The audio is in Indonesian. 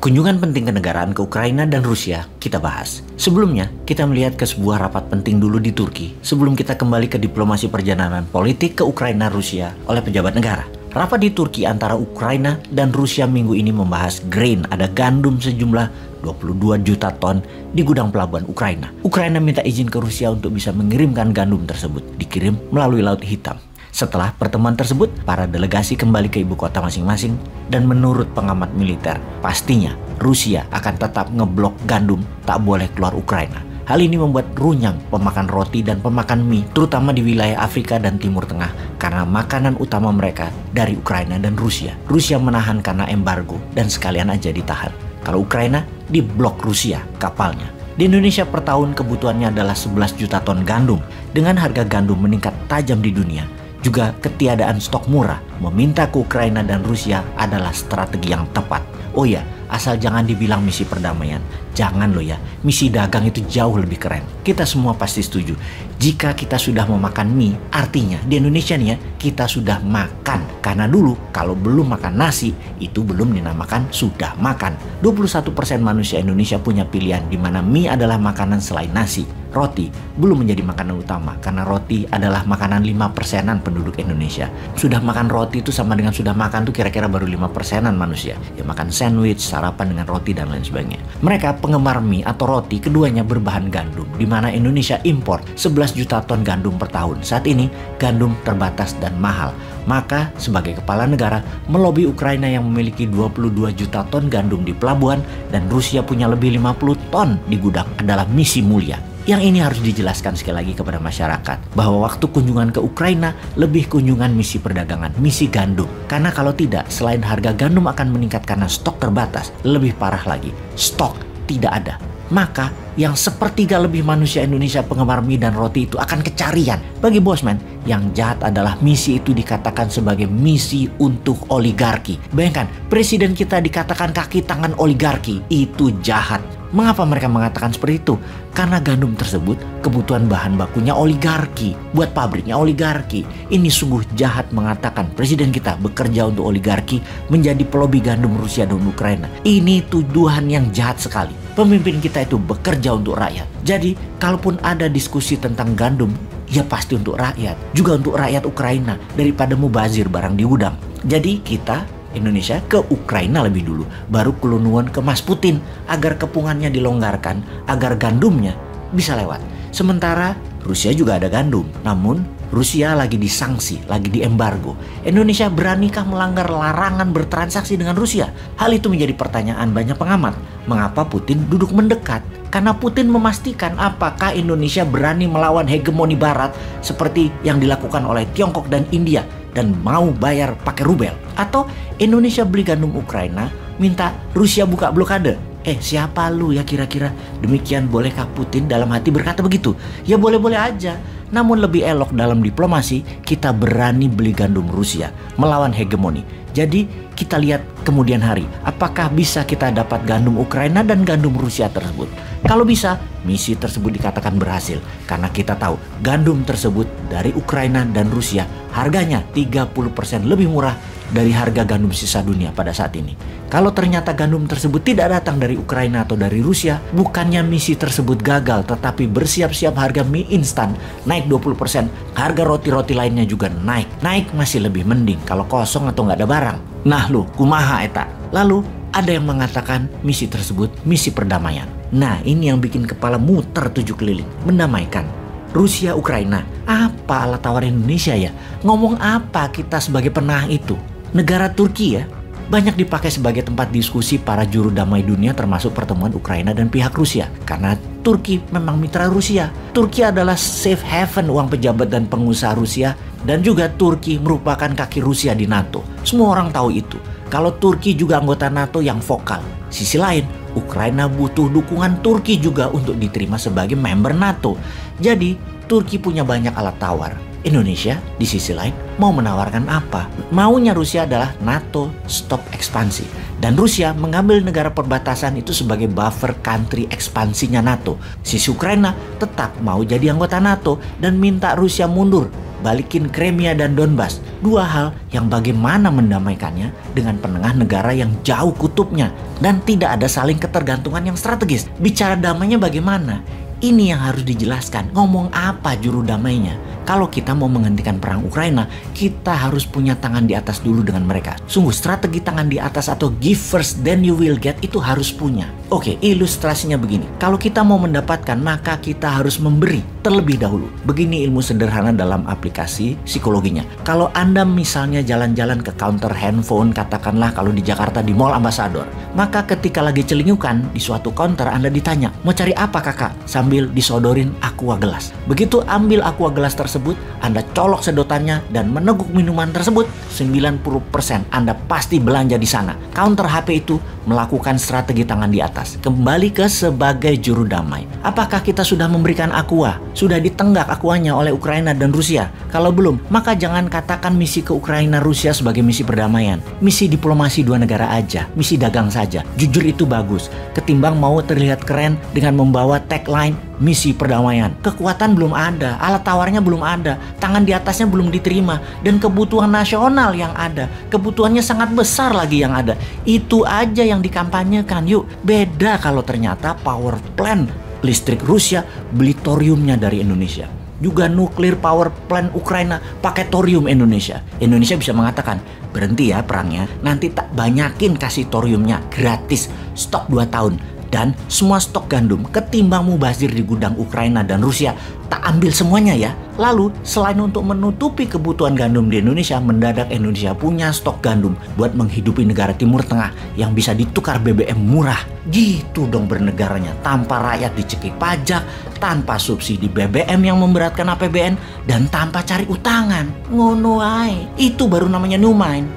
Kunjungan penting kenegaraan ke Ukraina dan Rusia kita bahas. Sebelumnya, kita melihat ke sebuah rapat penting dulu di Turki sebelum kita kembali ke diplomasi perjalanan politik ke Ukraina Rusia oleh pejabat negara. Rapat di Turki antara Ukraina dan Rusia minggu ini membahas grain, ada gandum sejumlah 22 juta ton di gudang pelabuhan Ukraina. Ukraina minta izin ke Rusia untuk bisa mengirimkan gandum tersebut, dikirim melalui Laut Hitam. Setelah pertemuan tersebut, para delegasi kembali ke ibu kota masing-masing dan menurut pengamat militer, pastinya Rusia akan tetap ngeblok gandum tak boleh keluar Ukraina. Hal ini membuat runyam pemakan roti dan pemakan mie, terutama di wilayah Afrika dan Timur Tengah, karena makanan utama mereka dari Ukraina dan Rusia. Rusia menahan karena embargo dan sekalian aja ditahan. Kalau Ukraina, diblok Rusia kapalnya. Di Indonesia per tahun kebutuhannya adalah 11 juta ton gandum. Dengan harga gandum meningkat tajam di dunia, juga ketiadaan stok murah, meminta ke Ukraina dan Rusia adalah strategi yang tepat. Oh ya, asal jangan dibilang misi perdamaian. Jangan loh ya, misi dagang itu jauh lebih keren. Kita semua pasti setuju. Jika kita sudah memakan mie, artinya di Indonesia nih ya, kita sudah makan. Karena dulu kalau belum makan nasi, itu belum dinamakan sudah makan. 21% manusia Indonesia punya pilihan di mana mie adalah makanan selain nasi. Roti belum menjadi makanan utama karena roti adalah makanan 5%-an penduduk Indonesia. Sudah makan roti itu sama dengan sudah makan tuh kira-kira baru 5%-an manusia. Ya makan sandwich, sarapan dengan roti dan lain sebagainya. Mereka penggemar mie atau roti keduanya berbahan gandum, di mana Indonesia impor 11 juta ton gandum per tahun. Saat ini gandum terbatas dan mahal. Maka sebagai kepala negara melobi Ukraina yang memiliki 22 juta ton gandum di pelabuhan dan Rusia punya lebih 50 ton di gudang adalah misi mulia. Yang ini harus dijelaskan sekali lagi kepada masyarakat bahwa waktu kunjungan ke Ukraina lebih kunjungan misi perdagangan, misi gandum. Karena kalau tidak, selain harga gandum akan meningkat karena stok terbatas, lebih parah lagi, stok tidak ada. Maka yang sepertiga lebih manusia Indonesia penggemar mie dan roti itu akan kecarian. Bagi Bosman, yang jahat adalah misi itu dikatakan sebagai misi untuk oligarki. Bayangkan, presiden kita dikatakan kaki tangan oligarki, itu jahat. Mengapa mereka mengatakan seperti itu? Karena gandum tersebut kebutuhan bahan bakunya oligarki, buat pabriknya oligarki. Ini sungguh jahat mengatakan presiden kita bekerja untuk oligarki, menjadi pelobi gandum Rusia dan Ukraina. Ini tuduhan yang jahat sekali. Pemimpin kita itu bekerja untuk rakyat. Jadi, kalaupun ada diskusi tentang gandum, ya pasti untuk rakyat. Juga untuk rakyat Ukraina daripada mubazir barang di gudang. Jadi kita Indonesia ke Ukraina lebih dulu, baru kelunuan ke Mas Putin agar kepungannya dilonggarkan, agar gandumnya bisa lewat. Sementara Rusia juga ada gandum, namun Rusia lagi disanksi, lagi diembargo. Indonesia beranikah melanggar larangan bertransaksi dengan Rusia? Hal itu menjadi pertanyaan banyak pengamat. Mengapa Putin duduk mendekat? Karena Putin memastikan apakah Indonesia berani melawan hegemoni Barat seperti yang dilakukan oleh Tiongkok dan India dan mau bayar pakai rubel. Atau Indonesia beli gandum Ukraina, minta Rusia buka blokade. Siapa lu ya kira-kira? Demikian bolehkah Putin dalam hati berkata begitu? Ya boleh-boleh aja. Namun lebih elok dalam diplomasi, kita berani beli gandum Rusia, melawan hegemoni. Jadi kita lihat kemudian hari, apakah bisa kita dapat gandum Ukraina dan gandum Rusia tersebut. Kalau bisa, misi tersebut dikatakan berhasil. Karena kita tahu gandum tersebut dari Ukraina dan Rusia harganya 30% lebih murah dari harga gandum sisa dunia pada saat ini. Kalau ternyata gandum tersebut tidak datang dari Ukraina atau dari Rusia, bukannya misi tersebut gagal, tetapi bersiap-siap harga mie instan naik 20%, harga roti-roti lainnya juga naik. Naik masih lebih mending kalau kosong atau nggak ada barang. Nah lu, kumaha eta. Lalu ada yang mengatakan misi tersebut misi perdamaian. Nah ini yang bikin kepala muter 7 keliling, mendamaikan. Rusia, Ukraina, apa alat tawar Indonesia ya? Ngomong apa kita sebagai penengah itu? Negara Turki ya, banyak dipakai sebagai tempat diskusi para juru damai dunia termasuk pertemuan Ukraina dan pihak Rusia. Karena Turki memang mitra Rusia. Turki adalah safe haven uang pejabat dan pengusaha Rusia. Dan juga Turki merupakan kaki Rusia di NATO. Semua orang tahu itu. Kalau Turki juga anggota NATO yang vokal. Sisi lain, Ukraina butuh dukungan Turki juga untuk diterima sebagai member NATO. Jadi, Turki punya banyak alat tawar. Indonesia di sisi lain mau menawarkan apa? Maunya Rusia adalah NATO stop ekspansi. Dan Rusia mengambil negara perbatasan itu sebagai buffer country ekspansinya NATO. Sisi Ukraina tetap mau jadi anggota NATO dan minta Rusia mundur. balikin Crimea dan Donbas. Dua hal yang bagaimana mendamaikannya dengan penengah negara yang jauh kutubnya dan tidak ada saling ketergantungan yang strategis. Bicara damainya bagaimana? Ini yang harus dijelaskan. Ngomong apa juru damainya? Kalau kita mau menghentikan perang Ukraina, kita harus punya tangan di atas dulu dengan mereka. Sungguh strategi tangan di atas atau give first then you will get itu harus punya. Oke, ilustrasinya begini. Kalau kita mau mendapatkan, maka kita harus memberi terlebih dahulu. Begini ilmu sederhana dalam aplikasi psikologinya. Kalau Anda misalnya jalan-jalan ke counter handphone, katakanlah kalau di Jakarta di Mall Ambassador, maka ketika lagi celingukan di suatu counter Anda ditanya, mau cari apa kakak? Sambil disodorin aqua gelas. Begitu ambil aqua gelas tersebut, Anda colok sedotannya dan meneguk minuman tersebut, 90% Anda pasti belanja di sana. Counter HP itu melakukan strategi tangan di atas. Kembali ke sebagai juru damai. Apakah kita sudah memberikan aqua? Sudah ditenggak aquanya oleh Ukraina dan Rusia? Kalau belum, maka jangan katakan misi ke Ukraina Rusia sebagai misi perdamaian. Misi diplomasi dua negara aja, misi dagang saja. Jujur itu bagus, ketimbang mau terlihat keren dengan membawa tagline misi perdamaian. Kekuatan belum ada, alat tawarnya belum ada, tangan di atasnya belum diterima, dan kebutuhan nasional yang ada, kebutuhannya sangat besar lagi yang ada. Itu aja yang dikampanyekan. Yuk, beda kalau ternyata power plant listrik Rusia beli thoriumnya dari Indonesia. Juga nuklir power plant Ukraina pakai thorium Indonesia. Indonesia bisa mengatakan, berhenti ya perangnya, nanti tak banyakin kasih thoriumnya gratis, stok 2 tahun. Dan semua stok gandum ketimbang mubazir di gudang Ukraina dan Rusia, tak ambil semuanya ya. Lalu selain untuk menutupi kebutuhan gandum di Indonesia, mendadak Indonesia punya stok gandum buat menghidupi negara Timur Tengah yang bisa ditukar BBM murah. Gitu dong bernegaranya, tanpa rakyat dicekik pajak, tanpa subsidi BBM yang memberatkan APBN, dan tanpa cari utangan. Ngono ae. Itu baru namanya new mind.